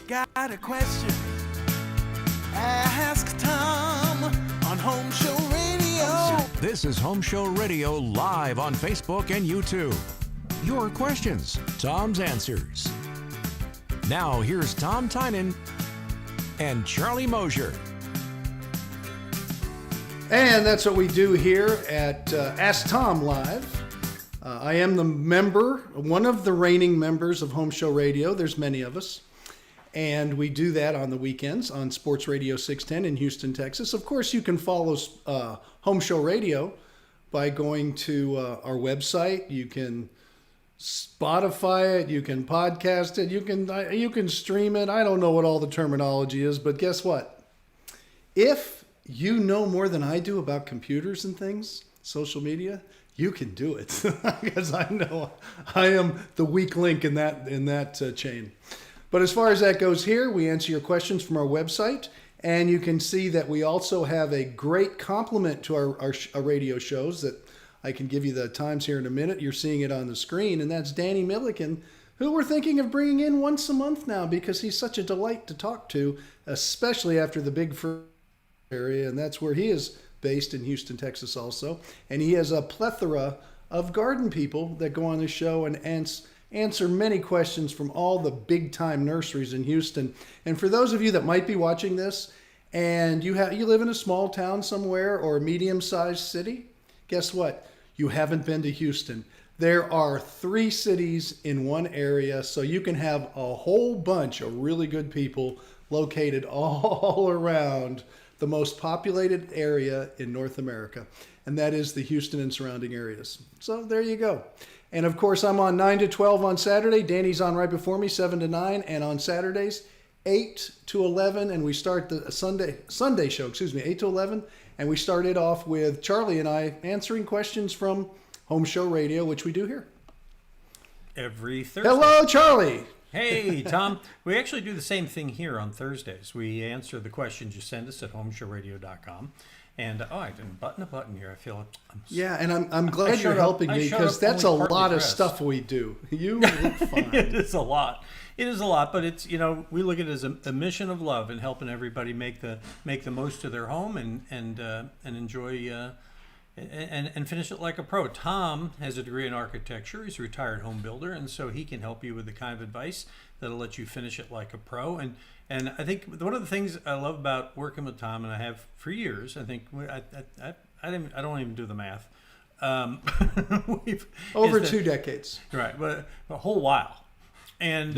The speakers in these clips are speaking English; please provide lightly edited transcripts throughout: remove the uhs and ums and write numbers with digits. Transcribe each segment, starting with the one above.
Got a question? Ask Tom on Home Show Radio. This is Home Show Radio live on Facebook and YouTube. Your questions, Tom's answers. Now here's Tom Tynan and Charlie Mosier. And that's what we do here at Ask Tom Live. I am the member, one of the reigning members of Home Show Radio. There's many of us. And we do that on the weekends on Sports Radio 610 in Houston, Texas. Of course, you can follow Home Show Radio by going to our website. You can Spotify it. You can podcast it. You can stream it. I don't know what all the terminology is, but guess what? If you know more than I do about computers and things, social media, you can do it. Because I know I am the weak link in that chain. But as far as that goes here, we answer your questions from our website. And you can see that we also have a great complement to our radio shows that I can give you the times here in a minute. You're seeing it on the screen. And that's Danny Milliken, who we're thinking of bringing in once a month now because he's such a delight to talk to, especially after the Big Fur area. And that's where he is based in Houston, Texas also. And he has a plethora of garden people that go on the show and answer many questions from all the big-time nurseries in Houston. And for those of you that might be watching this and you live in a small town somewhere or a medium-sized city, guess what? You haven't been to Houston. There are 3 cities in one area, so you can have a whole bunch of really good people located all around the most populated area in North America, and that is the Houston and surrounding areas. So there you go. And of course, I'm on 9 to 12 on Saturday. Danny's on right before me, 7 to 9. And on Saturdays, 8 to 11. And we start the Sunday show, 8 to 11. And we start it off with Charlie and I answering questions from Home Show Radio, which we do here. Every Thursday. Hello, Charlie. Hey, Tom. We actually do the same thing here on Thursdays. We answer the questions you send us at homeshowradio.com. And, I didn't button a button here. I feel yeah, and I'm glad you're helping me because that's a lot of stuff we do. You look fine. It is a lot. It is a lot, but it's, we look at it as a mission of love and helping everybody make the most of their home and enjoy and finish it like a pro. Tom has a degree in architecture. He's a retired home builder, and so he can help you with the kind of advice that'll let you finish it like a pro. And I think one of the things I love about working with Tom, and I have for years, I think I don't even do the math. Over 2 decades, right? But a whole while, and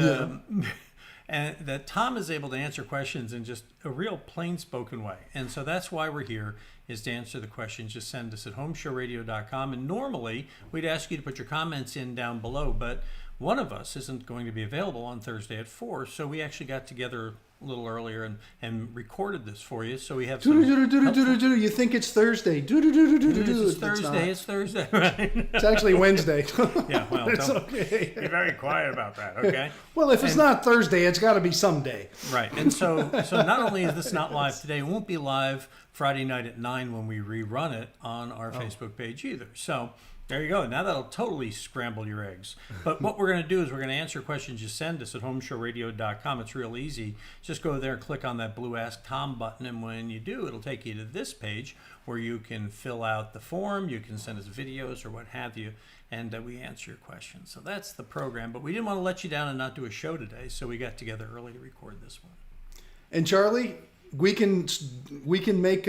and that Tom is able to answer questions in just a real plain-spoken way. And so that's why we're here, is to answer the questions. Just send us at homeshowradio.com. And normally we'd ask you to put your comments in down below, but one of us isn't going to be available on Thursday at 4, so we actually got together a little earlier and recorded this for you. So we have some You think it's Thursday. It's Thursday. It's Thursday, right? It's actually Wednesday. Yeah, well, it's okay. Be very quiet about that, okay? Well, if it's not Thursday, it's got to be someday. Right. And so not only is this not live today, it won't be live Friday night at 9 when we rerun it on our Facebook page either. So there you go. Now that'll totally scramble your eggs. But what we're going to do is we're going to answer questions you send us at homeshowradio.com. It's real easy. Just go there and click on that blue Ask Tom button. And when you do, it'll take you to this page where you can fill out the form. You can send us videos or what have you. And we answer your questions. So that's the program. But we didn't want to let you down and not do a show today. So we got together early to record this one. And Charlie, we can make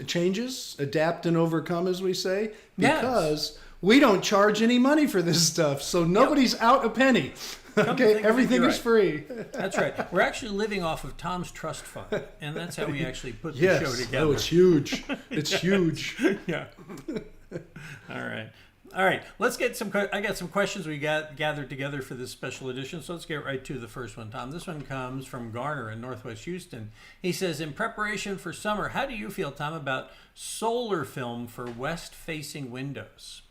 changes, adapt and overcome, as we say, because we don't charge any money for this stuff. So nobody's out a penny. Okay, everything is free. That's right. We're actually living off of Tom's trust fund, and that's how we actually put the show together. Oh, it's huge. It's huge. Yeah. All right. Let's get I got some questions we gathered together for this special edition. So let's get right to the first one, Tom. This one comes from Garner in Northwest Houston. He says, in preparation for summer, how do you feel, Tom, about solar film for west-facing windows?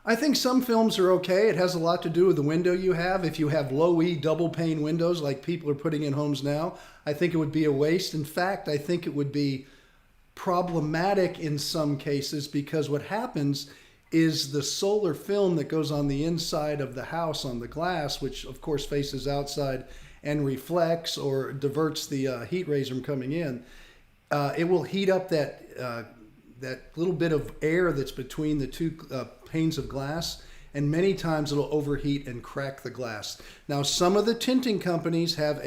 I think some films are okay. It has a lot to do with the window you have. If you have low-E double pane windows like people are putting in homes now, I think it would be a waste. In fact, I think it would be problematic in some cases because what happens is the solar film that goes on the inside of the house on the glass, which of course faces outside and reflects or diverts the heat rays from coming in, it will heat up that little bit of air that's between the two panes of glass, and many times it'll overheat and crack the glass. Now, some of the tinting companies have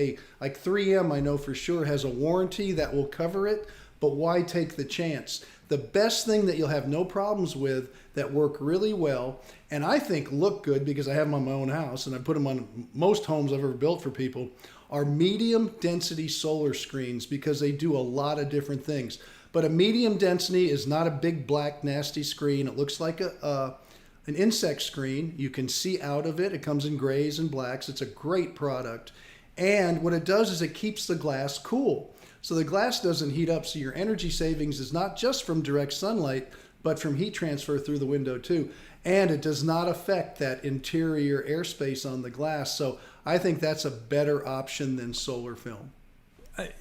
like 3M, I know for sure, has a warranty that will cover it, but why take the chance? The best thing that you'll have no problems with that work really well, and I think look good because I have them on my own house and I put them on most homes I've ever built for people, are medium density solar screens because they do a lot of different things. But a medium density is not a big black nasty screen. It looks like an insect screen. You can see out of it. It comes in grays and blacks. It's a great product. And what it does is it keeps the glass cool. So the glass doesn't heat up, so your energy savings is not just from direct sunlight, but from heat transfer through the window too. And it does not affect that interior airspace on the glass. So I think that's a better option than solar film.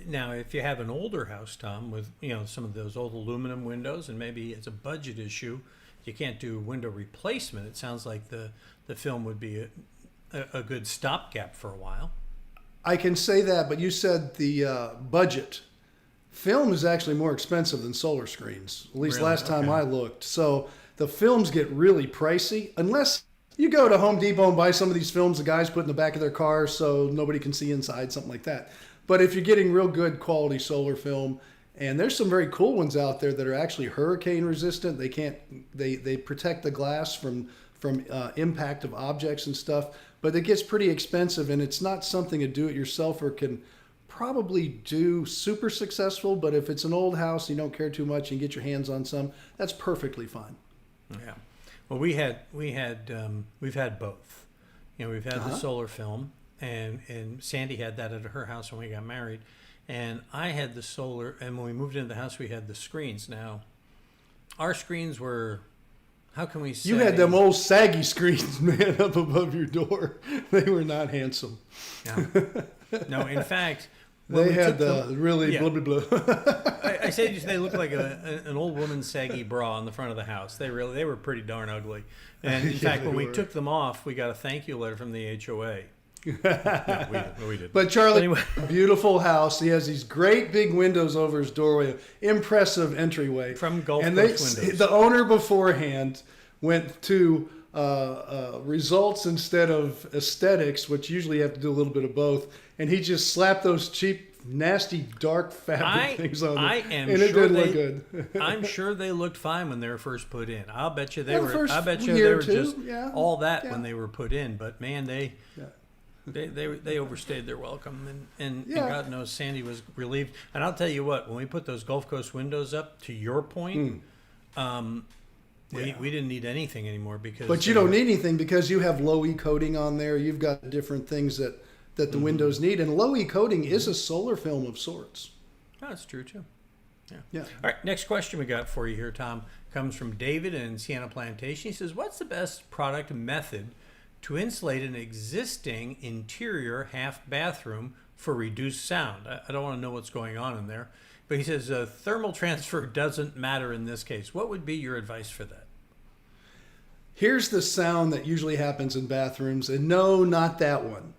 Now, if you have an older house, Tom, with some of those old aluminum windows, and maybe it's a budget issue, you can't do window replacement. It sounds like the film would be a good stopgap for a while. I can say that, but you said the budget. Film is actually more expensive than solar screens, at least last time I looked. So the films get really pricey, unless you go to Home Depot and buy some of these films the guys put in the back of their car so nobody can see inside, something like that. But if you're getting real good quality solar film, and there's some very cool ones out there that are actually hurricane resistant, they protect the glass from impact of objects and stuff, but it gets pretty expensive, and it's not something a do-it-yourselfer can probably do super successful, but if it's an old house, you don't care too much and get your hands on some, that's perfectly fine. Yeah. Well, we've had both. You know, we've had the solar film, and Sandy had that at her house when we got married, and I had the solar. And when we moved into the house, we had the screens. Now, our screens were, how can we say? You had them old saggy screens, man, up above your door. They were not handsome. Yeah. No, in fact, when they we had took the them, really yeah. blah blah blah. I say they look like an old woman's saggy bra on the front of the house. They were pretty darn ugly. And in fact, when we took them off, we got a thank you letter from the HOA. No, we did. But Charlie, anyway. Beautiful house. He has these great big windows over his doorway, impressive entryway. From Gulf and Coast windows. The owner beforehand went to results instead of aesthetics, which usually you have to do a little bit of both. And he just slapped those cheap, nasty, dark fabric things on there. And it did look good. I'm sure they looked fine when they were first put in. I'll bet you they Yeah, were. first I bet you year they or were two, just yeah, all that yeah. when they were put in. But man, they overstayed their welcome, and Yeah. God knows Sandy was relieved. And I'll tell you what, when we put those Gulf Coast windows up, to your point, we didn't need anything anymore because. But you don't need anything because you have low E coating on there. You've got different things that the windows need, and low E coating is a solar film of sorts. Oh, that's true too. Yeah. All right, next question we got for you here, Tom, comes from David in Sienna Plantation. He says, what's the best product method to insulate an existing interior half bathroom for reduced sound? I don't want to know what's going on in there, but he says thermal transfer doesn't matter in this case. What would be your advice for that? Here's the sound that usually happens in bathrooms, and no, not that one.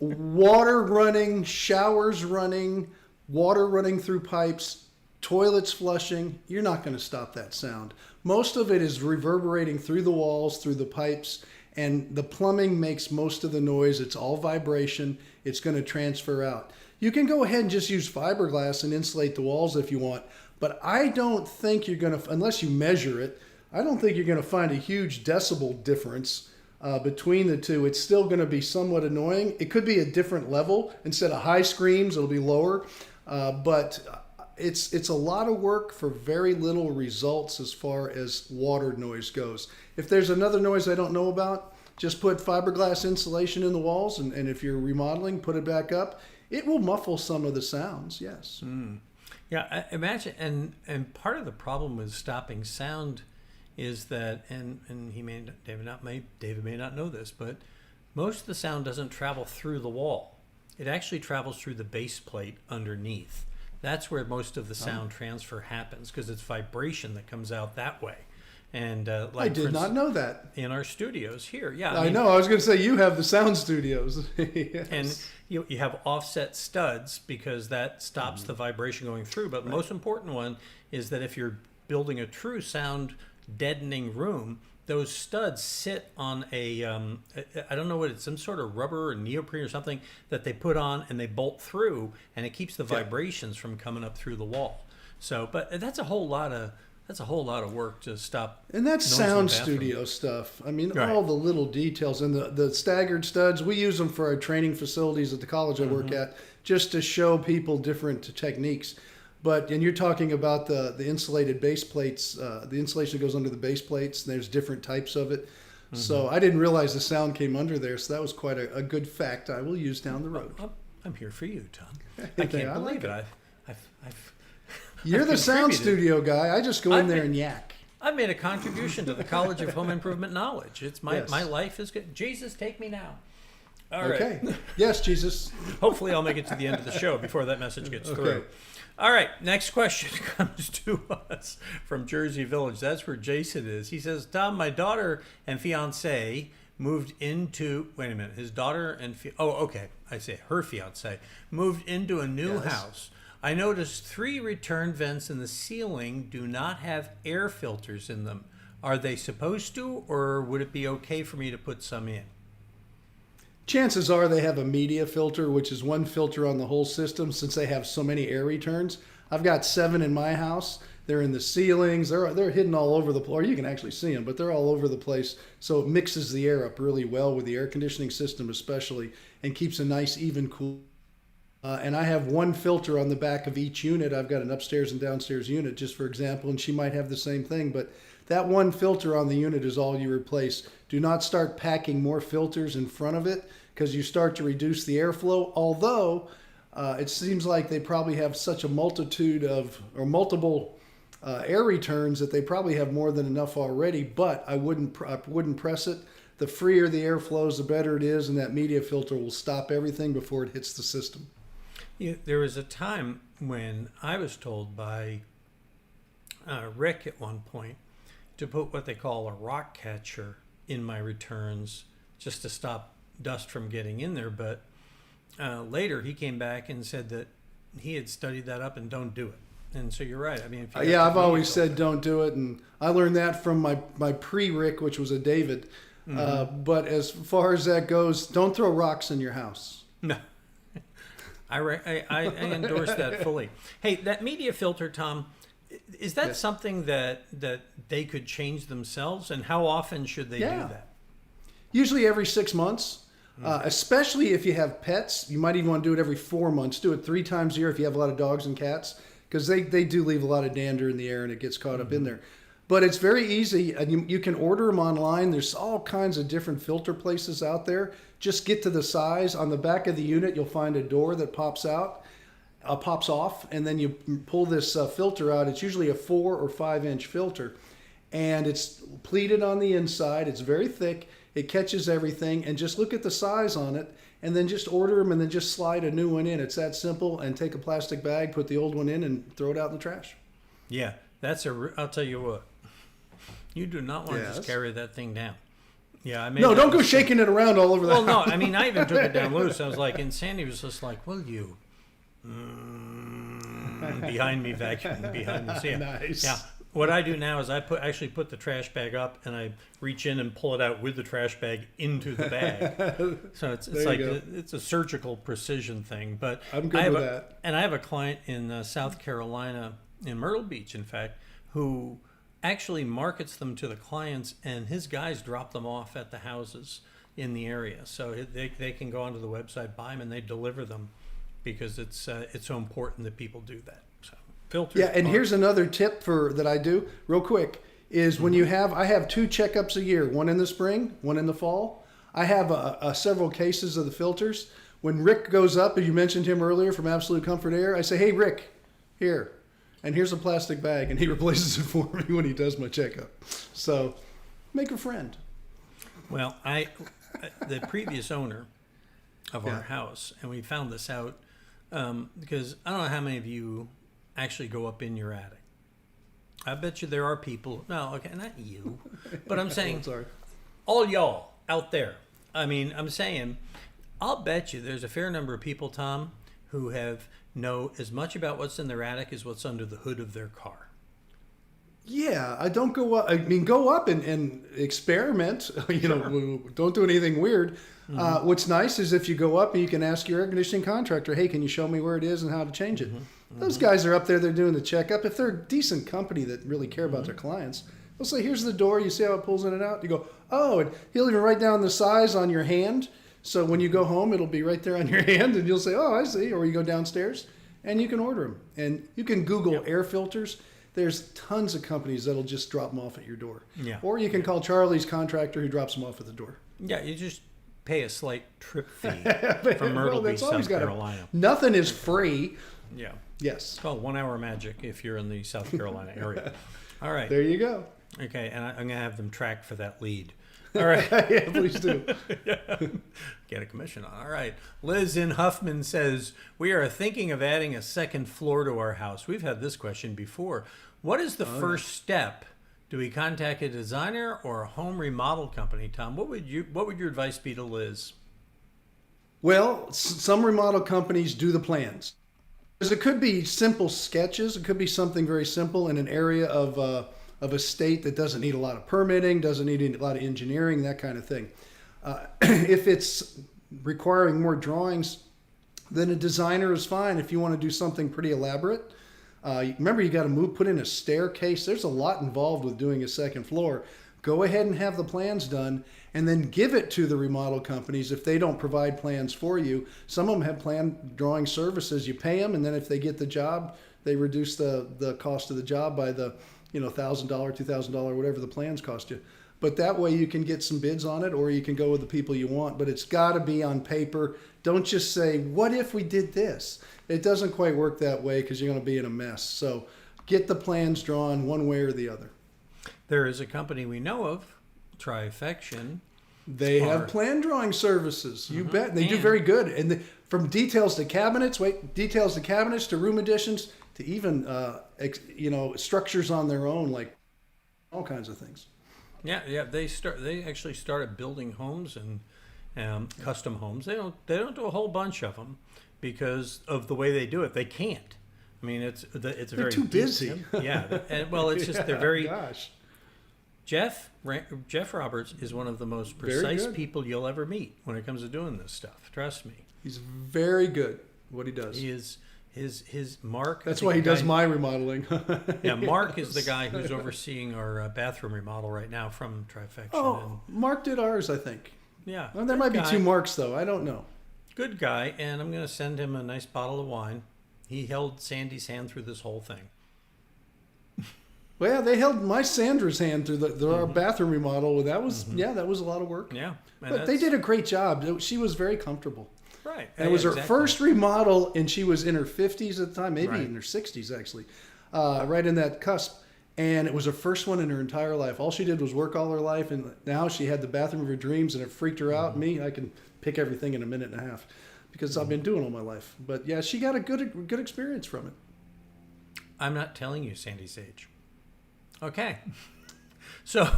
Water running, showers running, water running through pipes, toilets flushing. You're not going to stop that sound. Most of it is reverberating through the walls, through the pipes, and the plumbing makes most of the noise. It's all vibration. It's going to transfer out. You can go ahead and just use fiberglass and insulate the walls if you want, but I don't think you're going to, unless you measure it, I don't think you're going to find a huge decibel difference between the two. It's still going to be somewhat annoying. It could be a different level. Instead of high screams, it'll be lower. But it's a lot of work for very little results as far as water noise goes. If there's another noise I don't know about, just put fiberglass insulation in the walls, and if you're remodeling, put it back up. It will muffle some of the sounds, yes. Yeah, I imagine, and part of the problem with stopping sound is that, and David may not know this, but most of the sound doesn't travel through the wall. It actually travels through the base plate underneath. That's where most of the sound transfer happens because it's vibration that comes out that way. And like I did not know that. In our studios here, yeah. I know. I was going to say you have the sound studios. Yes. And you have offset studs because that stops the vibration going through. But the most important one is that if you're building a true sound deadening room, those studs sit on a I don't know what it's, some sort of rubber or neoprene or something that they put on and they bolt through, and it keeps the vibrations from coming up through the wall. So, but that's a whole lot of work to stop. And that's noise in the sound bathroom. studio stuff. I mean, Right. all the little details and the staggered studs. We use them for our training facilities at the college I work at, just to show people different techniques. And you're talking about the insulated base plates, the insulation that goes under the base plates, and there's different types of it. So I didn't realize the sound came under there, so that was quite a good fact I will use down the road. I'm here for you, Tom. I can't believe it. You're the sound contributed. studio guy. I just go in there and yak. I've made a contribution to the College of Home Improvement Knowledge. It's my Yes. my life is good. Jesus, take me now. All right. Okay. Yes, Jesus. Hopefully, I'll make it to the end of the show before that message gets through. Okay. All right, next question comes to us from Jersey Village. That's where Jason is. He says, Tom, my daughter and fiance moved into, wait a minute, his daughter and, her fiance moved into a new house. I noticed 3 return vents in the ceiling do not have air filters in them. Are they supposed to, or would it be okay for me to put some in? Chances are they have a media filter, which is one filter on the whole system, since they have so many air returns. I've got 7 in my house. They're in the ceilings. They're hidden all over the place. You can actually see them, but they're all over the place. So it mixes the air up really well with the air conditioning system especially, and keeps a nice even cool And I have one filter on the back of each unit. I've got an upstairs and downstairs unit, just for example, and she might have the same thing. But that one filter on the unit is all you replace. Do not start packing more filters in front of it, because you start to reduce the airflow. Although it seems like they probably have such a multitude of, or multiple air returns, that they probably have more than enough already. But I wouldn't press it. The freer the air flows, the better it is, and that media filter will stop everything before it hits the system. Yeah, there was a time when I was told by Rick at one point to put what they call a rock catcher in my returns just to stop dust from getting in there. But later he came back and said that he had studied that up and don't do it. And so you're right. I mean, if you yeah, I've always said don't do it, and I learned that from my pre-Rick, which was a David. But as far as that goes, don't throw rocks in your house. No. I endorse that fully. Hey, that media filter, Tom, is that something that they could change themselves? And how often should they do that? Usually every 6 months, especially if you have pets. You might even want to do it every 4 months. Do it 3 times a year if you have a lot of dogs and cats, because they do leave a lot of dander in the air and it gets caught up in there. But it's very easy, and you can order them online. There's all kinds of different filter places out there. Just get to the size. On the back of the unit, you'll find a door that pops off, and then you pull this filter out. It's usually a 4 or 5 inch filter, and it's pleated on the inside. It's very thick. It catches everything, and just look at the size on it, and then just order them, and then just slide a new one in. It's that simple. And take a plastic bag, put the old one in, and throw it out in the trash. Yeah, I'll tell you what. You do not want to just carry that thing down. Yeah, I mean. No, don't go shaking it around all over the house. Well, no, I mean, I even took it down loose. I was like, and Sandy was just like, "Will you?" Behind me, vacuuming behind me. So, yeah. Nice. Yeah. What I do now is I actually put the trash bag up, and I reach in and pull it out with the trash bag into the bag. So it's like it's a surgical precision thing. But I'm good with that. And I have a client in South Carolina, in Myrtle Beach, in fact, who actually markets them to the clients, and his guys drop them off at the houses in the area. So they can go onto the website, buy them, and they deliver them, because it's so important that people do that. So filters. Yeah, and here's another tip that I do real quick is when I have 2 checkups a year, one in the spring, one in the fall. I have several cases of the filters. When Rick goes up, and you mentioned him earlier from Absolute Comfort Air, I say, "Hey, Rick, here. And here's a plastic bag," and he replaces it for me when he does my checkup. So, make a friend. Well, the previous owner of our house, and we found this out because I don't know how many of you actually go up in your attic. I bet you there are people. No, okay, not you, but I'm saying all y'all out there. I mean, I'm saying, I'll bet you there's a fair number of people, Tom, who know as much about what's in their attic as what's under the hood of their car. Yeah, I don't go up. I mean, go up and experiment. Don't do anything weird. What's nice is if you go up and you can ask your air conditioning contractor, "Hey, can you show me where it is and how to change it?" Those guys are up there. They're doing the checkup. If they're a decent company that really care about their clients, they'll say, "Here's the door. You see how it pulls in and out?" You go, "Oh," and he'll even write down the size on your hand. So when you go home, it'll be right there on your hand, and you'll say, "Oh, I see." Or you go downstairs, and you can order them. And you can Google air filters. There's tons of companies that'll just drop them off at your door. Yeah. Or you can call Charlie's contractor who drops them off at the door. Yeah, you just pay a slight trip fee from Myrtle Beach, South Carolina. Nothing is free. Yeah. Yes. It's called 1 Hour Magic if you're in the South Carolina area. All right. There you go. Okay, and I'm going to have them track for that lead. All right. Yeah, please do. Get a commission on. All right. Liz in Huffman says, "We are thinking of adding a second floor to our house." We've had this question before. What is the first step? Do we contact a designer or a home remodel company, Tom? What would your advice be to Liz? Well, some remodel companies do the plans. Because it could be simple sketches. It could be something very simple in an area of a state that doesn't need a lot of permitting, doesn't need a lot of engineering, that kind of thing. If it's requiring more drawings, then a designer is fine. If you want to do something pretty elaborate, remember you got to put in a staircase. There's a lot involved with doing a second floor. Go ahead and have the plans done, and then give it to the remodel companies if they don't provide plans for you. Some of them have plan drawing services. You pay them, and then if they get the job, they reduce the cost of the job by the $1,000, $2,000, whatever the plans cost you. But that way you can get some bids on it, or you can go with the people you want. But it's got to be on paper. Don't just say, what if we did this? It doesn't quite work that way because you're going to be in a mess. So get the plans drawn one way or the other. There is a company we know of, Trifection. They have plan drawing services. You bet. They do very good. And from details to cabinets to room additions to even structures on their own, like all kinds of things. Yeah. They actually started building homes and custom homes. They don't do a whole bunch of them because of the way they do it. They can't. I mean, they're very too busy. Yeah. And, well, it's just they're very. Gosh. Jeff Roberts is one of the most precise people you'll ever meet when it comes to doing this stuff. Trust me. He's very good what he does. He is his Mark. That's why he does my remodeling. Yeah, Mark is the guy who's overseeing our bathroom remodel right now from Trifection. Oh, Mark did ours, I think. Yeah. Well, there might be two Marks though. I don't know. Good guy, and I'm going to send him a nice bottle of wine. He held Sandy's hand through this whole thing. Well, yeah, they held my Sandra's hand through our bathroom remodel. That was that was a lot of work. Yeah, but they did a great job. She was very comfortable. Right, and it was her first remodel, and she was in her 50s at the time, maybe in her 60s actually, right in that cusp. And it was her first one in her entire life. All she did was work all her life, and now she had the bathroom of her dreams, and it freaked her out. Me, I can pick everything in a minute and a half because I've been doing all my life. But yeah, she got a good experience from it. I'm not telling you Sandy's age. Okay. So,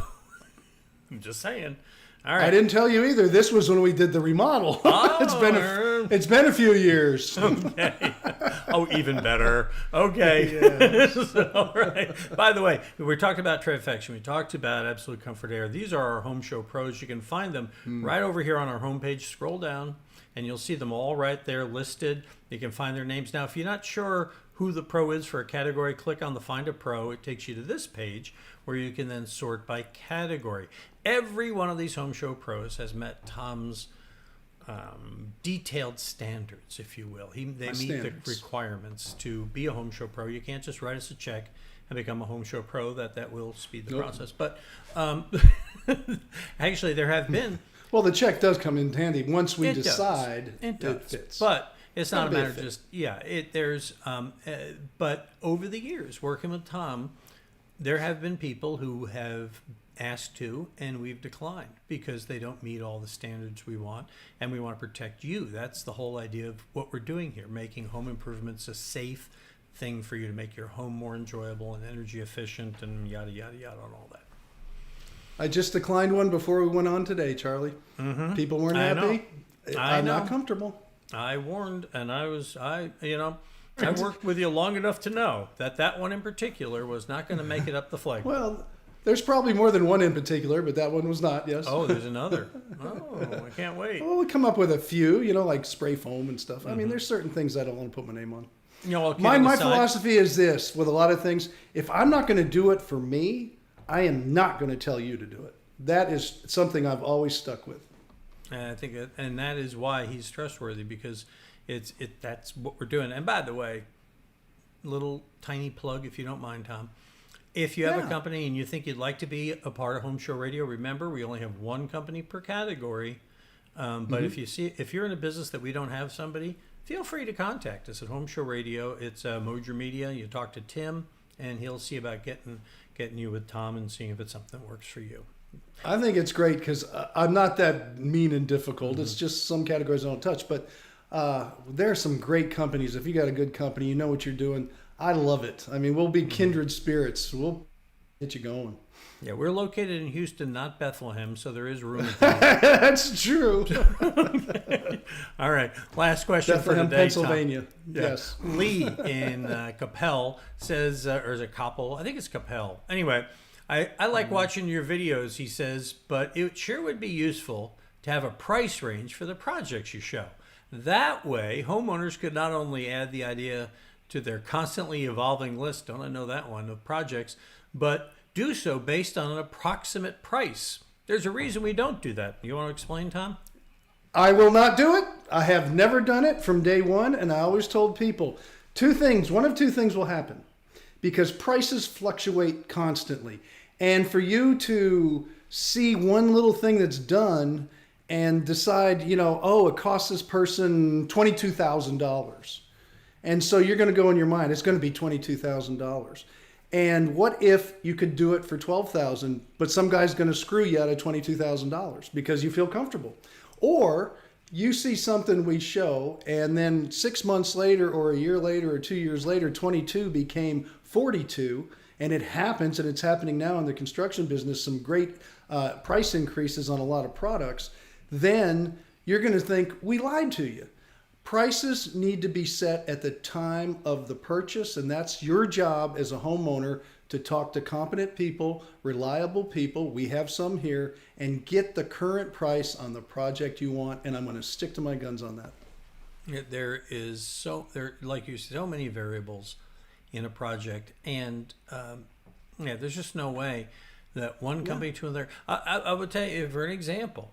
I'm just saying. All right. I didn't tell you either. This was when we did the remodel. Oh, it's been a few years. Okay. Oh, even better. Okay. Yes. All right. By the way, we talked about Trifection. We talked about Absolute Comfort Air. These are our Home Show Pros. You can find them right over here on our homepage. Scroll down, and you'll see them all right there listed. You can find their names. Now, if you're not sure who the pro is for a category, click on the Find a Pro. It takes you to this page where you can then sort by category. Every one of these Home Show Pros has met Tom's detailed standards, if you will. They meet the requirements to be a Home Show Pro. You can't just write us a check and become a Home Show Pro. That will speed the process. But actually, there have been. Well, the check does come in handy once we decide it fits. But it's not a matter of just but over the years working with Tom, there have been people who have asked to, and we've declined because they don't meet all the standards we want, and we want to protect you. That's the whole idea of what we're doing here, making home improvements a safe thing for you to make your home more enjoyable and energy efficient and yada yada yada and all that. I just declined one before we went on today, Charlie. Mm-hmm. People weren't happy. I'm not comfortable. I warned, and I worked with you long enough to know that one in particular was not going to make it up the flagpole. Well, there's probably more than one in particular, but that one was not, yes. Oh, there's another. Oh, I can't wait. Well, we'll come up with a few, like spray foam and stuff. I mean, there's certain things I don't want to put my name on. My philosophy is this, with a lot of things, if I'm not going to do it for me, I am not going to tell you to do it. That is something I've always stuck with. And I think that is why he's trustworthy, because that's what we're doing. And by the way, little tiny plug, if you don't mind, Tom. If you have a company and you think you'd like to be a part of Home Show Radio, remember we only have one company per category. But if you're in a business that we don't have somebody, feel free to contact us at Home Show Radio. It's Mojer Media. You talk to Tim, and he'll see about getting you with Tom and seeing if it's something that works for you. I think it's great because I'm not that mean and difficult. It's just some categories I don't touch. But there are some great companies. If you got a good company, you know what you're doing. I love it. I mean, we'll be kindred spirits. We'll get you going. Yeah, we're located in Houston, not Bethlehem, so there is room. That's true. All right, last question Bethlehem, for today, Pennsylvania. Yeah. Yes. Lee in Capel says, or is it Coppell? I think it's Capel. Anyway, I like watching your videos, he says, but it sure would be useful to have a price range for the projects you show. That way, homeowners could not only add the idea to their constantly evolving list, don't I know that one, of projects, but do so based on an approximate price. There's a reason we don't do that. You want to explain, Tom? I will not do it. I have never done it from day one, and I always told people one of two things will happen, because prices fluctuate constantly. And for you to see one little thing that's done and decide, it costs this person $22,000. And so you're going to go in your mind, it's going to be $22,000. And what if you could do it for $12,000, but some guy's going to screw you out of $22,000 because you feel comfortable? Or you see something we show, and then 6 months later or a year later or 2 years later, 22 became 42, and it happens, and it's happening now in the construction business, some great price increases on a lot of products. Then you're going to think, we lied to you. Prices need to be set at the time of the purchase, and that's your job as a homeowner, to talk to competent people, reliable people, we have some here, and get the current price on the project you want, and I'm going to stick to my guns on that. Like you said, so many variables in a project, and there's just no way that one company to another. I would tell you, for an example,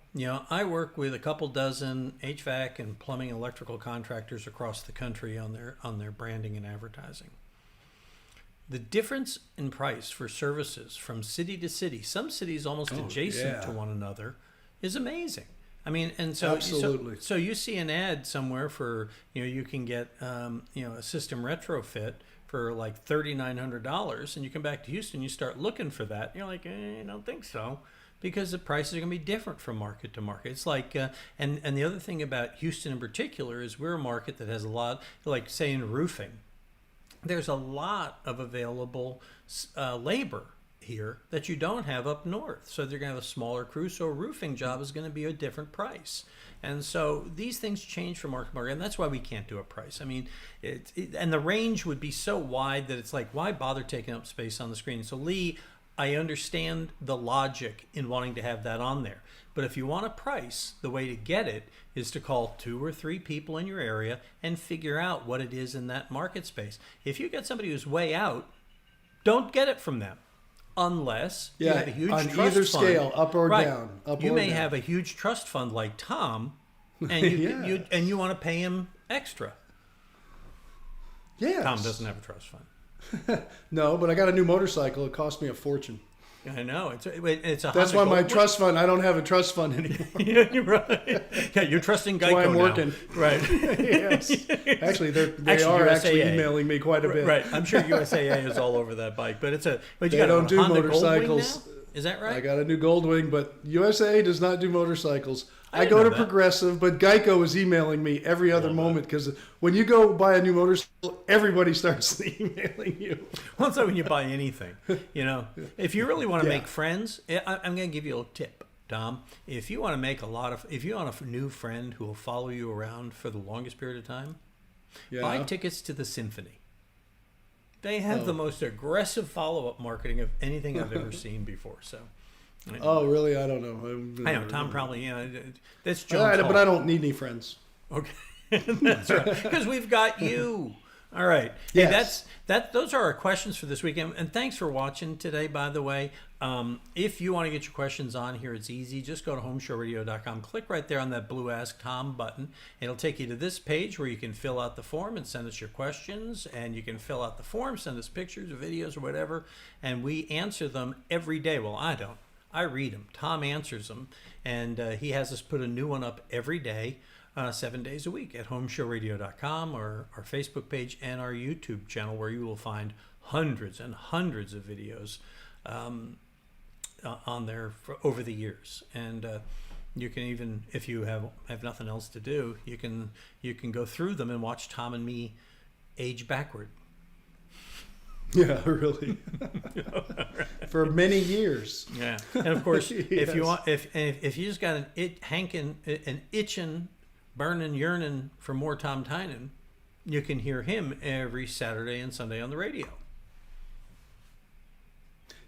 I work with a couple dozen HVAC and plumbing electrical contractors across the country on their branding and advertising. The difference in price for services from city to city, some cities almost adjacent to one another, is amazing. I mean, and so absolutely. So you see an ad somewhere for you can get a system retrofit for like $3,900, and you come back to Houston, you start looking for that, and you're like, I don't think so, because the prices are going to be different from market to market. It's like, and the other thing about Houston in particular is we're a market that has a lot, like say in roofing, there's a lot of available labor here that you don't have up north. So they're going to have a smaller crew. So a roofing job is going to be a different price. And so these things change from market to market. And that's why we can't do a price. I mean, and the range would be so wide that it's like, why bother taking up space on the screen? So Lee, I understand the logic in wanting to have that on there. But if you want a price, the way to get it is to call 2 or 3 people in your area and figure out what it is in that market space. If you get somebody who's way out, don't get it from them. Unless you have a huge on trust either fund. scale, up or Right. down. You may have a huge trust fund like Tom, and you want to pay him extra. Yes. Tom doesn't have a trust fund. No, but I got a new motorcycle. It cost me a fortune. I know. It's a That's why my trust fund, I don't have a trust fund anymore. Yeah, you're right. Yeah, you're trusting Geico That's why I'm now. working. Right. Yes. Actually, they Actually, are USAA. emailing me quite a bit. Right. I'm sure USAA is all over that bike, but you They got don't a do Honda motorcycles. Goldwing now? Is that right? I got a new Goldwing, but USA does not do motorcycles. I I didn't go know to that. Progressive, but Geico is emailing me every other moment, because when you go buy a new motorcycle, everybody starts emailing you. Well, so when you buy anything, if you really want to Yeah. make friends, I'm going to give you a little tip, Tom. If you want a new friend who will follow you around for the longest period of time, buy tickets to the Symphony. They have the most aggressive follow-up marketing of anything I've ever seen before. So. Oh, really? I don't know. I know Tom probably. That's Jones. All right, Hall. but I don't need any friends. Okay, that's right. Because we've got you. All right. Hey, Yes. those are our questions for this weekend. And thanks for watching today, by the way. If you want to get your questions on here, it's easy. Just go to homeshowradio.com. Click right there on that blue Ask Tom button. It'll take you to this page where you can fill out the form and send us your questions. And you can fill out the form, send us pictures or videos or whatever. And we answer them every day. Well, I don't. I read them. Tom answers them. And he has us put a new one up every day. 7 days a week at homeshowradio.com, or our Facebook page and our YouTube channel, where you will find hundreds and hundreds of videos on there over the years. And you can even, if you have nothing else to do, you can go through them and watch Tom and me age backward. Yeah, really. For many years. Yeah, and of course, if you Yes. want, if you just got an itching, burning, yearning for more Tom Tynan, you can hear him every Saturday and Sunday on the radio.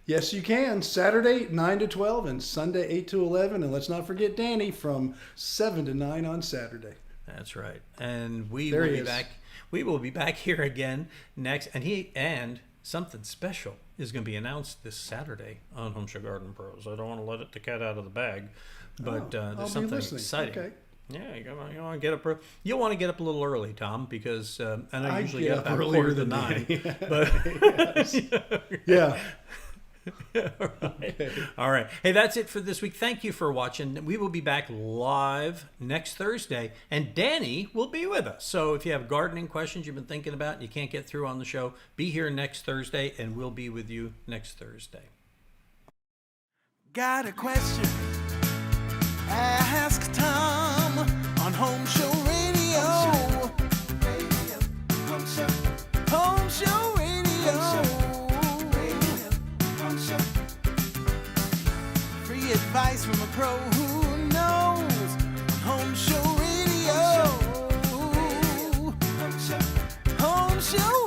Yes, you can. Saturday, 9 to 12, and Sunday, 8 to 11. And let's not forget Danny from 7 to 9 on Saturday. That's right. And we There will he be is. back. We will be back here again next. And something special is going to be announced this Saturday on Home Show Garden Pros. I don't want to let the cat out of the bag, but I'll there's be something listening. exciting. Okay. Yeah, you want to get up. You'll want to get up a little early, Tom, because I know you I usually get get up up earlier quarter to than 9. that. But Yeah. All right. Hey, that's it for this week. Thank you for watching. We will be back live next Thursday, and Danny will be with us. So if you have gardening questions you've been thinking about and you can't get through on the show, be here next Thursday, and we'll be with you next Thursday. Got a question? Ask Tom on Home Show Radio. Home Show Radio. Free advice from a pro who knows. Home Show Radio. Home Show